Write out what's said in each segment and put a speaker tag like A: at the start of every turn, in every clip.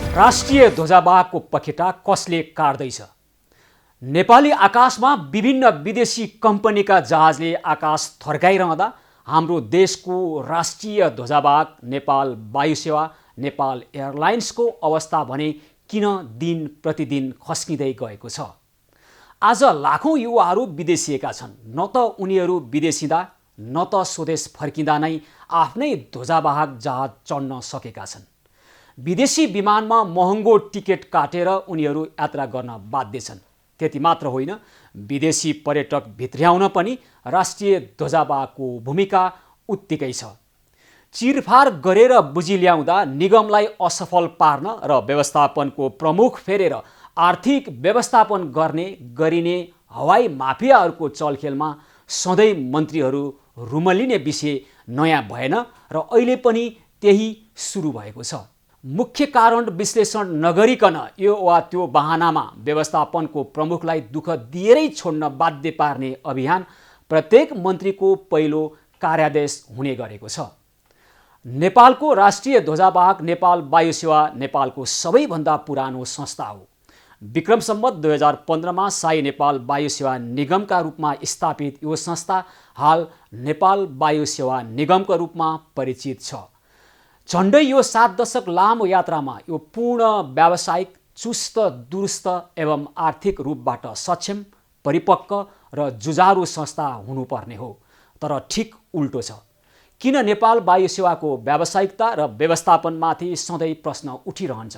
A: राष्ट्रिय ध्वजावाहको पखेटा कसले काट्दैछ? नेपाली आकाशमा विभिन्न विदेशी कम्पनीका जहाजले आकाश थर्काइरहँदा हाम्रो देशको राष्ट्रिय ध्वजावाहक नेपाल वायुसेवा नेपाल एयरलाइन्सको अवस्था भने किन दिन प्रतिदिन खस्किँदै गएको छ? आज लाखौं युवाहरू विदेशिएका छन्। न त उनीहरू विदेशिँदा न त स्वदेश फर्किँदा नै आफ्नै ध्वजावाहक जहाज चढ्न सकेका छन्। विदेशी विमानमा महँगो टिकट काटेर उनीहरू यात्रा गर्न बाध्य छन्। त्यति मात्र होइन, विदेशी पर्यटक भित्र्याउन पनि राष्ट्रिय ध्वजावाहकको भूमिका उत्तिकै छ। चिरफार गरेर बुझी ल्याउँदा निगमलाई असफल पार्न र व्यवस्थापनको प्रमुख फेरेर आर्थिक व्यवस्थापन गरिने हवाई माफियाहरूको चलखेलमा सधैँ मन्त्रीहरू रुमलिने विषय नयाँ भएन र अहिले पनि त्यही सुरु भएको छ। मुख्य कारण विश्लेषण नगरिकन यो वा त्यो बहानामा व्यवस्थापनको प्रमुखलाई दुःख दिएरै छोड्न बाध्य पार्ने अभियान प्रत्येक मन्त्रीको पहिलो कार्यादेश हुने गरेको छ। नेपालको राष्ट्रिय ध्वजावाहक नेपाल वायुसेवा नेपालको सबैभन्दा पुरानो संस्था हो। विक्रम सम्वत 2015मा शाही नेपाल वायुसेवा निगमका रूपमा स्थापित यो संस्था हाल नेपाल वायुसेवा निगमका रूपमा परिचित छ। झन्डै यो 7 दशक लामो यात्रामा यो पूर्ण व्यावसायिक, चुस्त दुरुस्त एवं आर्थिक रूपबाट सक्षम, परिपक्व र जुझारु संस्था हुनुपर्ने हो। तर ठिक उल्टो छ। किन नेपाल वायुसेवाको व्यावसायिकता र व्यवस्थापनमाथि सधैँ प्रश्न उठिरहन्छ?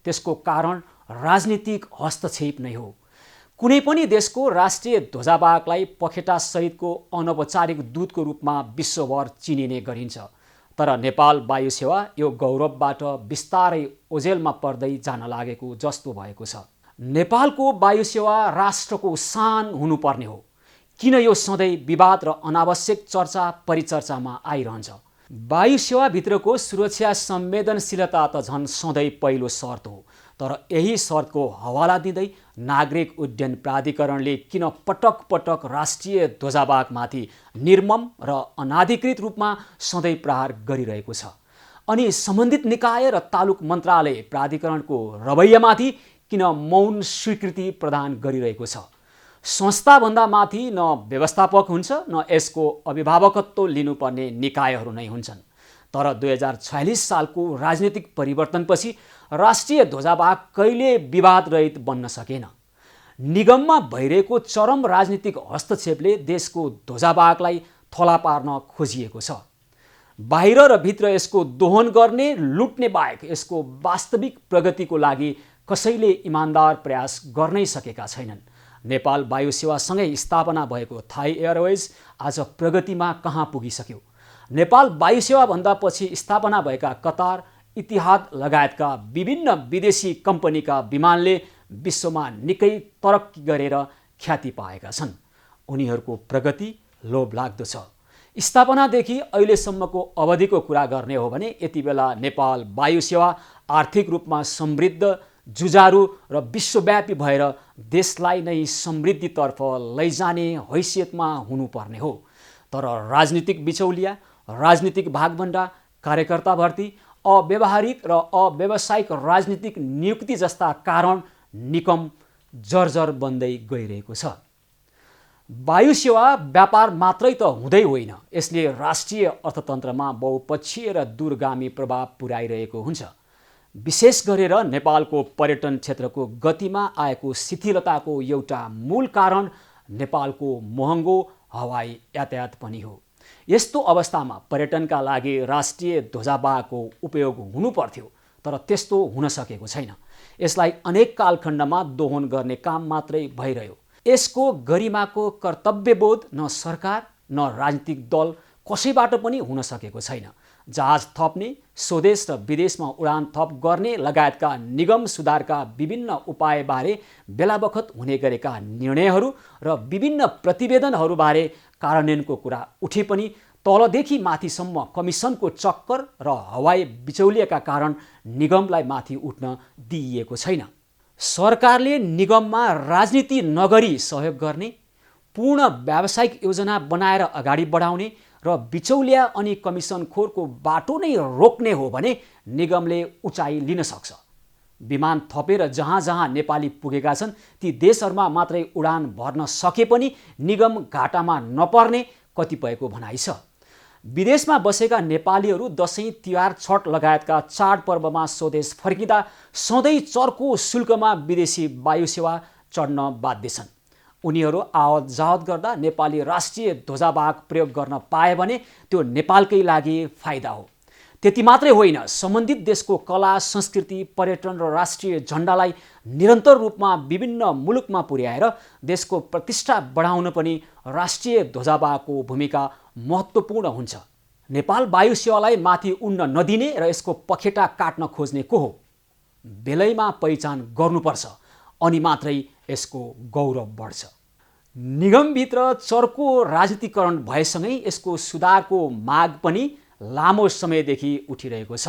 A: त्यसको कारण राजनीतिक हस्तक्षेप नै हो। कुनै पनि देशको राष्ट्रिय ध्वजावाहकलाई पखेटा सहितको अनौपचारिक दूतको रूपमा विश्वभर चिनिने गरिन्छ। तर नेपाल वायुसेवा यो गौरवबाट बिस्तारै ओझेलमा पर्दै जान लागेको जस्तो भएको छ। नेपालको वायुसेवा राष्ट्रको शान हुनुपर्ने हो। किन यो सधैँ विवाद र अनावश्यक चर्चा परिचर्चामा आइरहन्छ? वायुसेवाभित्रको सुरक्षा संवेदनशीलता त झन् सधैँ पहिलो शर्त हो। तर यही शर्तको हवाला दिँदै नागरिक उड्डयन प्राधिकरणले किन पटक पटक राष्ट्रिय ध्वजावाहकमाथि निर्मम र अनाधिकृत रूपमा सधैँ प्रहार गरिरहेको छ? अनि सम्बन्धित निकाय र तालुक मन्त्रालय प्राधिकरणको रवैयामाथि किन मौन स्वीकृति प्रदान गरिरहेको छ? संस्थाभन्दा माथि न व्यवस्थापक हुन्छ न यसको अभिभावकत्व लिनुपर्ने निकायहरू नै हुन्छन्। तर 2046 सालको राजनीतिक परिवर्तनपछि राष्ट्रिय ध्वजावाहक कहिले विवाद रहित बन्न सकेन। निगममा भइरहेको चरम राजनीतिक हस्तक्षेपले देशको ध्वजावाहकलाई थला पार्न खोजिएको छ। बाहिर र भित्र यसको दोहन गर्ने, लुट्ने बाहेक यसको वास्तविक प्रगतिको लागि कसैले इमान्दार प्रयास गर्नै सकेका छैनन्। नेपाल वायुसेवासँगै स्थापना भएको थाई एयरवेज आज प्रगतिमा कहाँ पुगिसक्यो? नेपाल वायुसेवाभन्दा पछि स्थापना भएका कतार, इतिहाद लगायतका विभिन्न विदेशी कम्पनीका विमानले विश्वमा निकै तरक्की गरेर ख्याति पाएका छन्। उनीहरूको प्रगति लोभलाग्दो छ। स्थापनादेखि अहिलेसम्मको अवधिको कुरा गर्ने हो भने यति बेला नेपाल वायुसेवा आर्थिक रूपमा समृद्ध, जुझारु र विश्वव्यापी भएर देशलाई नै समृद्धितर्फ लैजाने हैसियतमा हुनुपर्ने हो। तर राजनीतिक बिचौलिया, राजनीतिक भागभण्डा, कार्यकर्ता भर्ती, अव्यावहारिक र अव्यावसायिक राजनीतिक नियुक्ति जस्ता कारण निकम जर्जर बन्दै गइरहेको छ। वायुसेवा व्यापार मात्रै त हुँदै होइन, यसले राष्ट्रिय अर्थतन्त्रमा बहुपक्षीय र दूरगामी प्रभाव पुर्याइरहेको हुन्छ। विशेष गरेर नेपालको पर्यटन क्षेत्रको गतिमा आएको शिथिलताको एउटा मूल कारण नेपालको महँगो हवाई यातायात पनि हो। यस्तो अवस्थामा पर्यटनका लागि राष्ट्रिय ध्वजावाहकको उपयोग हुनुपर्थ्यो, तर त्यस्तो हुन सकेको छैन। यसलाई अनेक कालखण्डमा दोहन गर्ने काम मात्रै भइरह्यो। यसको गरिमाको कर्तव्यबोध न सरकार न राजनीतिक दल कसैबाट पनि हुन सकेको छैन। जहाज थप्ने, स्वदेश र विदेशमा उडान थप गर्ने लगायतका निगम सुधारका विभिन्न उपायबारे बेलाबखत हुने गरेका निर्णयहरू र विभिन्न प्रतिवेदनहरूबारे कार्यान्वयनको कुरा उठे पनि तलदेखि माथिसम्म कमिसनको चक्कर र हवाई बिचौलियाका कारण निगमलाई माथि उठ्न दिइएको छैन। सरकारले निगममा राजनीति नगरी सहयोग गर्ने, पूर्ण व्यावसायिक योजना बनाएर अगाडि बढाउने र बिचौलिया अनि कमिसनखोरको बाटो नै रोक्ने हो भने निगमले उचाइ लिन सक्छ। विमान थपेर जहाँ जहाँ नेपाली पुगेका छन् ती देशहरूमा मात्रै उडान भर्न सके पनि निगम घाटामा नपर्ने कतिपयको भनाइ छ। विदेशमा बसेका नेपालीहरू दशैं, तिहार, छठ लगायतका चाडपर्वमा स्वदेश फर्किँदा सधैँ चर्को शुल्कमा विदेशी वायुसेवा चढ्न बाध्य छन्। उनीहरू आवत जावत गर्दा नेपाली राष्ट्रिय ध्वजावाहक प्रयोग गर्न पाए भने त्यो नेपालकै लागि फाइदा हो। त्यति मात्रै होइन, सम्बन्धित देशको कला, संस्कृति, पर्यटन र राष्ट्रिय झण्डालाई निरन्तर रूपमा विभिन्न मुलुकमा पुर्याएर देशको प्रतिष्ठा बढाउन पनि राष्ट्रिय ध्वजावाहकको भूमिका महत्त्वपूर्ण हुन्छ। नेपाल वायुसेवालाई माथि उड्न नदिने र यसको पखेटा काट्न खोज्ने को हो? बेलैमा पहिचान गर्नुपर्छ, अनि मात्रै यसको गौरव बढ्छ। निगमभित्र चर्को राजनीतिकरण भएसँगै यसको सुधारको माग पनि लामो समयदेखि उठिरहेको छ।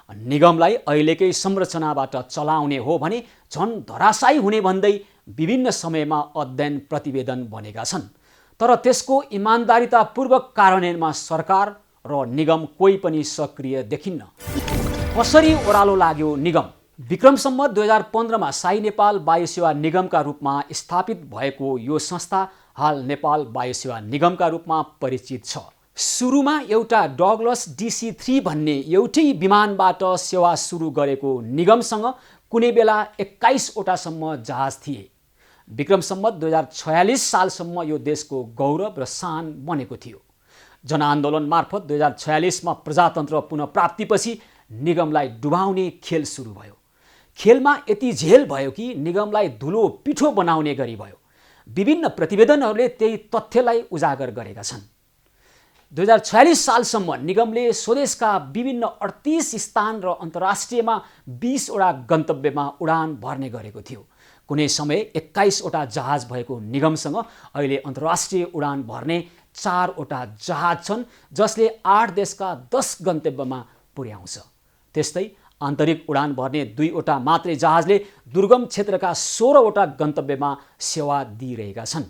A: निगमलाई अहिलेकै संरचनाबाट चलाउने हो भने झन् धराशायी हुने भन्दै विभिन्न समयमा अध्ययन प्रतिवेदन बनेका छन्। तर त्यसको इमान्दारितापूर्वक कार्यान्वयनमा सरकार र निगम कोही पनि सक्रिय देखिन्न। कसरी ओह्रालो लाग्यो निगम? विक्रम सम्वत 2015मा शाही नेपाल वायुसेवा निगमका रूपमा स्थापित भएको यो संस्था हाल नेपाल वायुसेवा निगमका रूपमा परिचित छ। सुरुमा एउटा डगलस DC-3 भन्ने एउटै विमानबाट सेवा सुरु गरेको निगमसँग कुनै बेला 21वटासम्म जहाज थिए। विक्रम सम्वत 2046 सालसम्म यो देशको गौरव र शान बनेको थियो। जनआन्दोलन मार्फत 2046मा प्रजातन्त्र पुनः प्राप्तिपछि निगमलाई डुबाउने खेल सुरु भयो। खेलमा यति झेल भयो कि निगमलाई धुलो पिठो बनाउने गरी भयो। विभिन्न प्रतिवेदनहरूले त्यही तथ्यलाई उजागर गरेका छन्। 2046 सालसम्म निगमले स्वदेशका विभिन्न 38 स्थान र अन्तर्राष्ट्रियमा 20वटा गन्तव्यमा उडान भर्ने गरेको थियो। कुनै समय 21वटा जहाज भएको निगमसँग अहिले अन्तर्राष्ट्रिय उडान भर्ने 4वटा जहाज छन्, जसले 8 देशका 10 गन्तव्यमा पुर्याउँछ। त्यस्तै आन्तरिक उडान भर्ने 2वटा मात्रै जहाजले दुर्गम क्षेत्रका 16वटा गन्तव्यमा सेवा दिइरहेका छन्।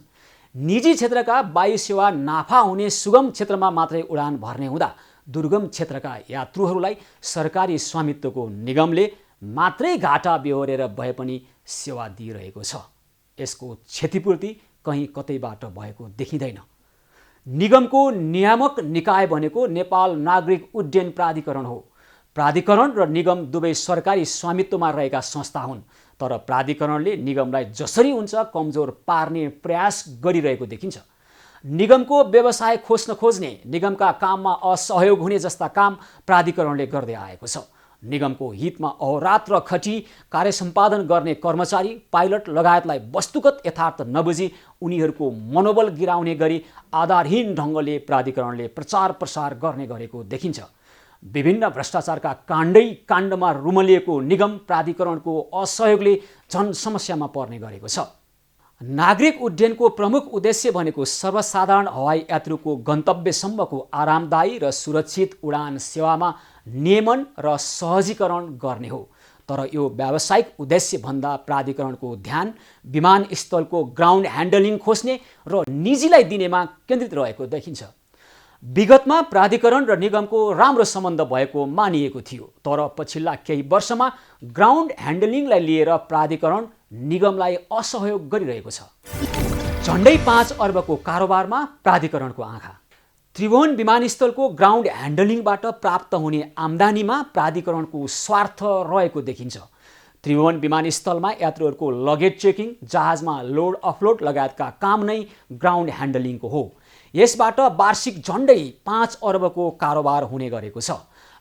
A: निजी क्षेत्रका वायुसेवा नाफा हुने सुगम क्षेत्रमा मात्रै उडान भर्ने हुँदा दुर्गम क्षेत्रका यात्रुहरूलाई सरकारी स्वामित्वको निगमले मात्रै घाटा बेहोरेर भए पनि सेवा दिइरहेको छ। यसको क्षतिपूर्ति कहीँ कतैबाट भएको देखिँदैन। निगमको नियामक निकाय भनेको नेपाल नागरिक उड्डयन प्राधिकरण हो। प्राधिकरण र निगम दुवै सरकारी स्वामित्वमा रहेका संस्था हुन्, तर प्राधिकरणले निगमलाई जसरी हुन्छ कमजोर पार्ने प्रयास गरिरहेको देखिन्छ। निगमको व्यवसाय खोज्ने, निगमका काममा असहयोग हुने जस्ता काम प्राधिकरणले गर्दै आएको छ। निगमको हितमा अहोरात्र खटी कार्य सम्पादन गर्ने कर्मचारी, पाइलट लगायतलाई वस्तुगत यथार्थ नबुझी उनीहरूको मनोबल गिराउने गरी आधारहीन ढङ्गले प्राधिकरणले प्रचार प्रसार गर्ने गरेको देखिन्छ। विभिन्न भ्रष्टाचारका काण्डमा रुमलिएको निगम प्राधिकरणको असहयोगले झन समस्यामा पर्ने गरेको छ। नागरिक उड्डयनको प्रमुख उद्देश्य भनेको सर्वसाधारण हवाई यात्रुको गन्तव्यसम्मको आरामदायी र सुरक्षित उडान सेवामा नियमन र सहजीकरण गर्ने हो। तर यो व्यावसायिक उद्देश्यभन्दा प्राधिकरणको ध्यान विमानस्थलको ग्राउन्ड ह्यान्डलिङ खोज्ने र निजीलाई दिनेमा केन्द्रित रहेको देखिन्छ। विगतमा प्राधिकरण र निगमको राम्रो सम्बन्ध भएको मानिएको थियो, तर पछिल्ला केही वर्षमा ग्राउन्ड ह्यान्डलिङलाई लिएर प्राधिकरण निगमलाई असहयोग गरिरहेको छ। झन्डै 5 अर्बको कारोबारमा प्राधिकरणको आँखा। त्रिभुवन विमानस्थलको ग्राउन्ड ह्यान्डलिङबाट प्राप्त हुने आम्दानीमा प्राधिकरणको स्वार्थ रहेको देखिन्छ। त्रिभुवन विमानस्थलमा यात्रुहरूको लगेज चेकिङ, जहाजमा लोड अफलोड लगायतका काम नै ग्राउन्ड ह्यान्डलिङको हो। यसबाट वार्षिक झन्डै 5 अर्बको कारोबार हुने गरेको छ।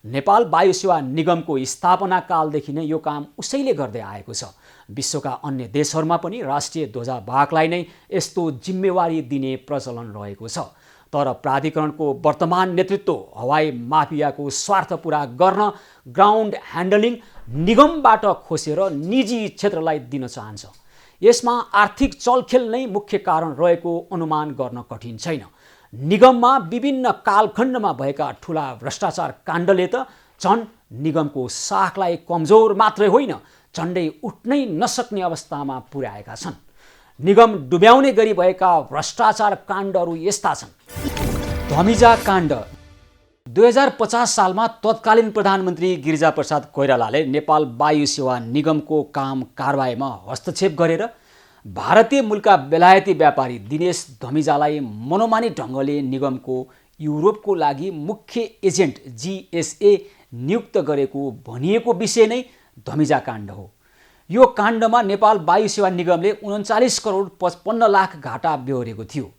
A: नेपाल वायुसेवा निगमको स्थापना कालदेखि नै यो काम उसैले गर्दै आएको छ। विश्वका अन्य देशहरूमा पनि राष्ट्रिय ध्वजावाहकलाई नै यस्तो जिम्मेवारी दिने प्रचलन रहेको छ। तर प्राधिकरणको वर्तमान नेतृत्व हवाई माफियाको स्वार्थ पुरा गर्न ग्राउन्ड ह्यान्डलिङ निगमबाट खोसेर निजी क्षेत्रलाई दिन चाहन्छ। यसमा आर्थिक चलखेल नै मुख्य कारण रहेको अनुमान गर्न कठिन छैन। निगममा विभिन्न कालखण्डमा भएका ठुला भ्रष्टाचार काण्डले त झन् निगमको साखलाई कमजोर मात्रै होइन, झन्डै उठ्नै नसक्ने अवस्थामा पुर्याएका छन्। निगम डुब्याउने गरी भएका भ्रष्टाचार काण्डहरू यस्ता छन्। धमिजा काण्ड। 2050 सालमा तत्कालीन प्रधानमन्त्री गिरिजाप्रसाद कोइरालाले नेपाल वायु सेवा निगमको काम कारबाहीमा हस्तक्षेप गरेर भारतीय मूलका बेलायती व्यापारी दिनेश धमिजालाई मनोमानी ढङ्गले निगमको युरोपको लागि मुख्य एजेन्ट जिएसए नियुक्त गरेको भनिएको विषय नै धमिजा काण्ड हो। यो काण्डमा नेपाल वायु सेवा निगमले 39 करोड 55 लाख घाटा बेहोरेको थियो।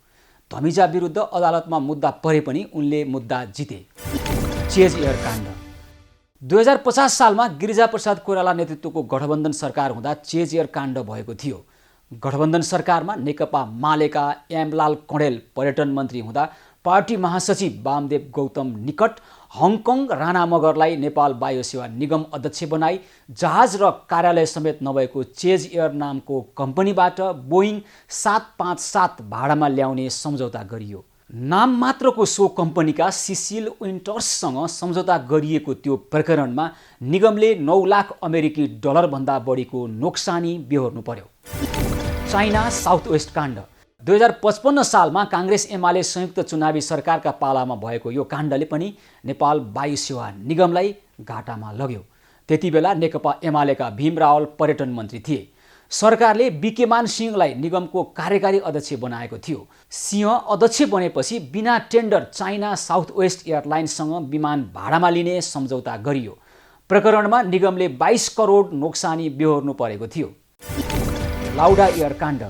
A: धमिजा विरुद्ध अदालतमा मुद्दा परे पनि उनले मुद्दा जिते। चेज एयर काण्ड 2050 सालमा गिरिजाप्रसाद कोइराला नेतृत्वको गठबन्धन सरकार हुँदा चेज एयर काण्ड भएको थियो। गठबन्धन सरकारमा नेकपा मालेका एमलाल कँडेल पर्यटन मन्त्री हुँदा पार्टी महासचिव वामदेव गौतम निकट हङकङ राणा मगरलाई नेपाल वायु सेवा निगम अध्यक्ष बनाई जहाज र कार्यालय समेत नभएको चेज एयर नामको कम्पनीबाट बोइङ 757 भाडामा ल्याउने सम्झौता गरियो। नाम मात्रको सो कम्पनीका सिसिल विन्टर्ससँग सम्झौता गरिएको त्यो प्रकरणमा निगमले 9 लाख अमेरिकी डलरभन्दा बढीको नोक्सानी बेहोर्नु पर्यो। चाइना साउथ वेस्ट काण्ड 2055 सालमा काङ्ग्रेस एमाले संयुक्त चुनावी सरकारका पालामा भएको यो काण्डले पनि नेपाल वायु सेवा निगमलाई घाटामा लग्यो। त्यति बेला नेकपा एमालेका भीम रावल पर्यटन मन्त्री थिए। सरकारले बिकेमान सिंहलाई निगमको कार्यकारी अध्यक्ष बनाएको थियो। सिंह अध्यक्ष बनेपछि बिना टेन्डर चाइना साउथ वेस्ट एयरलाइन्ससँग विमान भाडामा लिने सम्झौता गरियो। प्रकरणमा निगमले 22 करोड नोक्सानी बेहोर्नु परेको थियो। लाउडा एयर काण्ड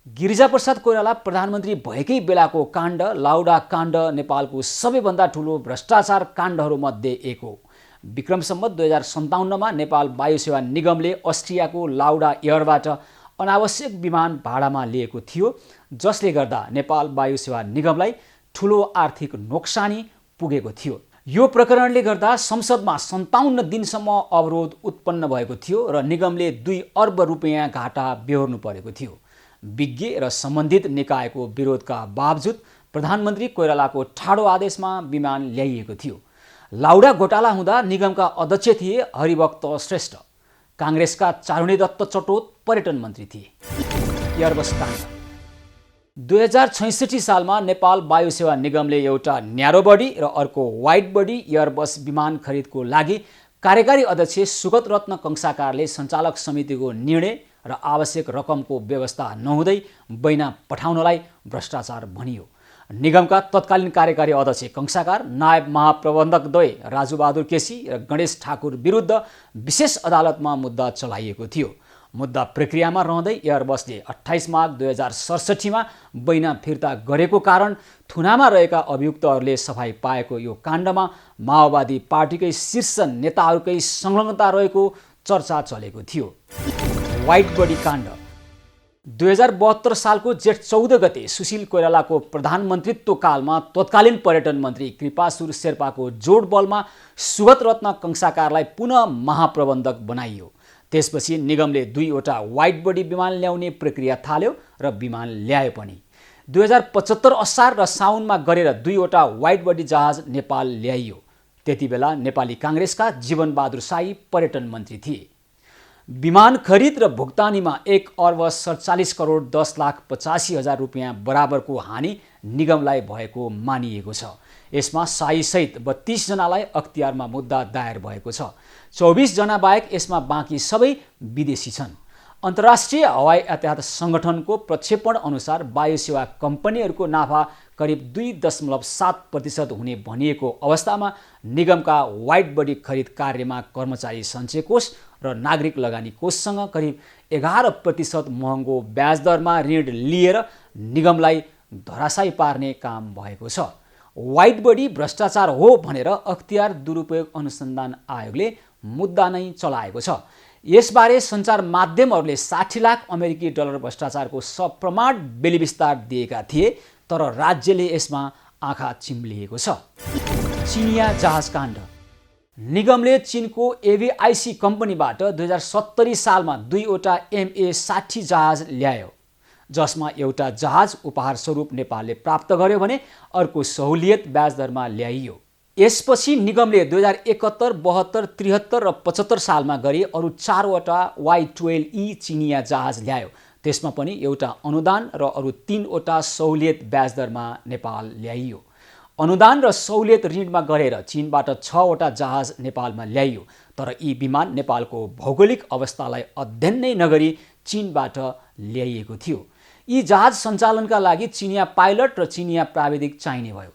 A: गिरिजाप्रसाद कोइराला प्रधानमन्त्री भएकै बेलाको काण्ड लाउडा काण्ड नेपालको सबैभन्दा ठुलो भ्रष्टाचार काण्डहरूमध्ये एक हो। विक्रम सम्वत 2057मा नेपाल वायु सेवा निगमले अस्ट्रियाको लाउडा एयरबाट अनावश्यक विमान भाडामा लिएको थियो, जसले गर्दा नेपाल वायु सेवा निगमलाई ठुलो आर्थिक नोक्सानी पुगेको थियो। यो प्रकरणले गर्दा संसदमा 57 दिनसम्म अवरोध उत्पन्न भएको थियो र निगमले 2 अर्ब रुपियाँ घाटा बेहोर्नु परेको थियो। विज्ञ र सम्बन्धित निकायको विरोधका बावजुद प्रधानमन्त्री कोइरालाको ठाडो आदेशमा विमान ल्याइएको थियो। लाउडा घोटाला हुँदा निगमका अध्यक्ष थिए हरिभक्त श्रेष्ठ। काङ्ग्रेसका चारुणी दत्त चटोत पर्यटन मन्त्री थिए। एयरबस काण्ड 2066 सालमा नेपाल वायु सेवा निगमले एउटा न्यारो बडी र अर्को वाइड बडी एयरबस विमान खरिदको लागि कार्यकारी अध्यक्ष सुगत रत्न कंसाकारले सञ्चालक समितिको निर्णय र आवश्यक रकमको व्यवस्था नहुँदै बैना पठाउनलाई भ्रष्टाचार भनियो। निगमका तत्कालीन कार्यकारी अध्यक्ष कंसाकार, नायब महाप्रबन्धकद्वय राजुबहादुर केसी र गणेश ठाकुर विरुद्ध विशेष अदालतमा मुद्दा चलाइएको थियो। मुद्दा प्रक्रियामा रहँदै एयरबसले 28 माघ 2067मा बैना फिर्ता गरेको कारण थुनामा रहेका अभियुक्तहरूले सफाई पाएको यो काण्डमा माओवादी पार्टीकै शीर्ष नेताहरूकै संलग्नता रहेको चर्चा चलेको थियो। वाइड बडी काण्ड 2072 सालको जेठ 14 गते सुशील कोइरालाको प्रधानमन्त्रीत्व कालमा तत्कालीन पर्यटन मन्त्री कृपासुर शेर्पाको जोड बलमा सुगत रत्न कंसाकारलाई पुनः महाप्रबन्धक बनाइयो। त्यसपछि निगमले 2वटा वाइड बडी विमान ल्याउने प्रक्रिया थाल्यो र विमान ल्यायो पनि। 2075 असार र साउनमा गरेर 2वटा वाइड बडी जहाज नेपाल ल्याइयो। त्यति बेला नेपाली काङ्ग्रेसका जीवनबहादुर साई पर्यटन मन्त्री थिए। विमान खरिद र भुक्तानीमा 1 अर्ब 47 करोड 10 लाख 85 हजार रुपियाँ बराबरको हानि निगमलाई भएको मानिएको छ। यसमा साईसहित 32 जनालाई अख्तियारमा मुद्दा दायर भएको छ। 24 जना बाहेक यसमा बाँकी सबै विदेशी छन्। अन्तर्राष्ट्रिय हवाई यातायात सङ्गठनको प्रक्षेपण अनुसार वायु सेवा कम्पनीहरूको नाफा करिब 2.7% हुने भनिएको अवस्थामा निगमका वाइड बडी खरिद कार्यमा कर्मचारी सञ्चय कोष र नागरिक लगानी कोषसँग करिब 11% महँगो ब्याज दरमा ऋण लिएर निगमलाई धराशायी पार्ने काम भएको छ। वाइड बडी भ्रष्टाचार हो भनेर अख्तियार दुरुपयोग अनुसन्धान आयोगले मुद्दा नै चलाएको छ। यसबारे सञ्चार माध्यमहरूले 60 लाख अमेरिकी डलर भ्रष्टाचारको सप्रमाण बेलिविस्तार दिएका थिए, तर राज्यले यसमा आँखा चिम्लिएको छ। चिनिया जहाज काण्ड निगमले चीनको एभिआइसी कम्पनीबाट 2070 सालमा 2वटा MA60 जहाज ल्यायो, जसमा एउटा जहाज उपहार स्वरूप नेपालले प्राप्त गर्यो भने अर्को सहुलियत ब्याज दरमा ल्याइयो। यसपछि निगमले 2071, 72, 73 र 75 सालमा गरी अरू 4वटा Y12E चिनिया जहाज ल्यायो। त्यसमा पनि एउटा अनुदान र अरू 3वटा सहुलियत ब्याज दरमा नेपाल ल्याइयो। अनुदान र सहुलियत ऋणमा गरेर चीनबाट 6वटा जहाज नेपालमा ल्याइयो, तर यी विमान नेपालको भौगोलिक अवस्थालाई अध्ययन नै नगरी चीनबाट ल्याइएको थियो। यी जहाज सञ्चालनका लागि चिनिया पाइलट र चिनिया प्राविधिक चाहिने भयो।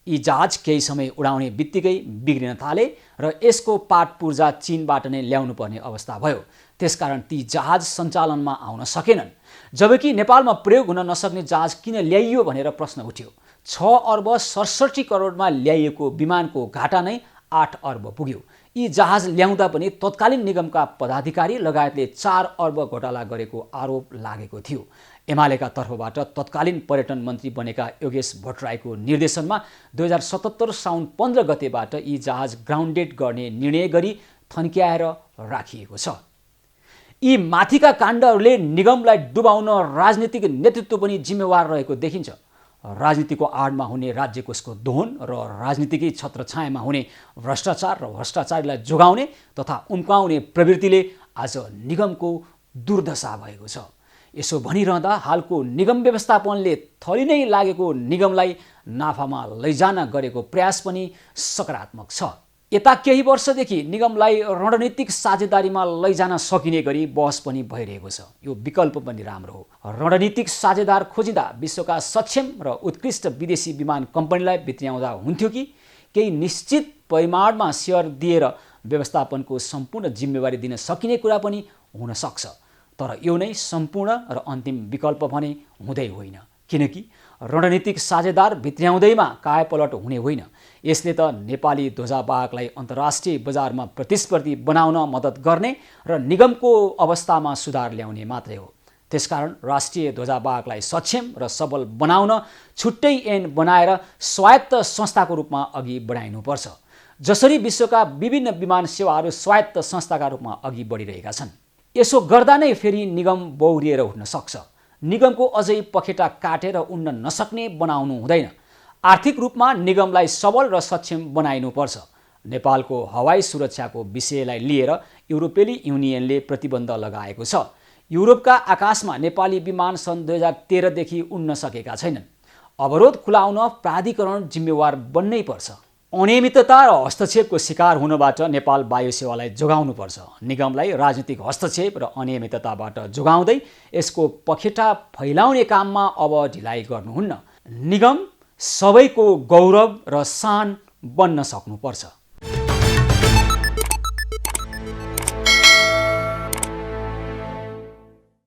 A: यी जहाज केही समय उडाउने बित्तिकै बिग्रिन थाले र यसको पाट पूर्जा चीनबाट नै ल्याउनु पर्ने अवस्था भयो। त्यसकारण ती जहाज सञ्चालनमा आउन सकेनन्। जबकि नेपालमा प्रयोग हुन नसक्ने जहाज किन ल्याइयो भनेर प्रश्न उठ्यो। 6 अर्ब 67 करोडमा ल्याइएको विमानको घाटा नै 8 अर्ब पुग्यो। यी जहाज ल्याउँदा पनि तत्कालीन निगमका पदाधिकारी लगायतले 4 अर्ब घोटाला गरेको आरोप लागेको थियो। एमालेका तर्फबाट तत्कालीन पर्यटन मन्त्री बनेका योगेश भट्टराईको निर्देशनमा 2077 साउन 15 गतेबाट यी जहाज ग्राउन्डेड गर्ने निर्णय गरी थन्क्याएर राखिएको छ। यी माथिका काण्डहरूले निगमलाई डुबाउन राजनीतिक नेतृत्व पनि जिम्मेवार रहेको देखिन्छ। राजनीतिको आडमा हुने राज्य कोषको दोहन र राजनीतिकै छत्रछायामा हुने भ्रष्टाचार र भ्रष्टाचारीलाई जोगाउने तथा उम्काउने प्रवृत्तिले आज निगमको दुर्दशा भएको छ। यसो भनिरहँदा हालको निगम व्यवस्थापनले थली नै लागेको निगमलाई नाफामा लैजान गरेको प्रयास पनि सकारात्मक छ। यता केही वर्षदेखि निगमलाई रणनीतिक साझेदारीमा लैजान सकिने गरी बहस पनि भइरहेको छ। यो विकल्प पनि राम्रो हो। रणनीतिक साझेदार खोजिँदा विश्वका सक्षम र उत्कृष्ट विदेशी विमान कम्पनीलाई भित्र्याउँदा हुन्थ्यो कि केही निश्चित परिमाणमा सेयर दिएर व्यवस्थापनको सम्पूर्ण जिम्मेवारी दिन सकिने कुरा पनि हुन सक्छ। तर यो नै सम्पूर्ण र अन्तिम विकल्प भने हुँदै होइन, किनकि रणनीतिक साझेदार भित्र्याउँदैमा कायापलट हुने होइन। यसले त नेपाली ध्वजावाहकलाई अन्तर्राष्ट्रिय बजारमा प्रतिस्पर्धी बनाउन मद्दत गर्ने र निगमको अवस्थामा सुधार ल्याउने मात्रै हो। त्यसकारण राष्ट्रिय ध्वजावाहकलाई सक्षम र सबल बनाउन छुट्टै ऐन बनाएर स्वायत्त संस्थाको रूपमा अघि बढाइनुपर्छ। जसरी विश्वका विभिन्न विमान सेवाहरू स्वायत्त संस्थाका रूपमा अघि बढिरहेका छन्। यसो गर्दा नै फेरि निगम बौरिएर उठ्न सक्छ। निगमको अझै पखेटा काटेर उड्न नसक्ने बनाउनु हुँदैन। आर्थिक रूपमा निगमलाई सबल र सक्षम बनाइनुपर्छ। नेपालको हवाई सुरक्षाको विषयलाई लिएर युरोपेली युनियनले प्रतिबन्ध लगाएको छ। युरोपका आकाशमा नेपाली विमान सन् 2013 देखि उड्न सकेका छैनन्। अवरोध खुलाउन प्राधिकरण जिम्मेवार बन्नै पर्छ। अनियमितता र हस्तक्षेपको शिकार हुनबाट नेपाल वायु सेवालाई जोगाउनुपर्छ। निगमलाई राजनीतिक हस्तक्षेप र अनियमितताबाट जोगाउँदै यसको पखेटा फैलाउने काममा अब ढिलाइ गर्नुहुन्न। निगम सबैको गौरव र शान बन्न सक्नुपर्छ।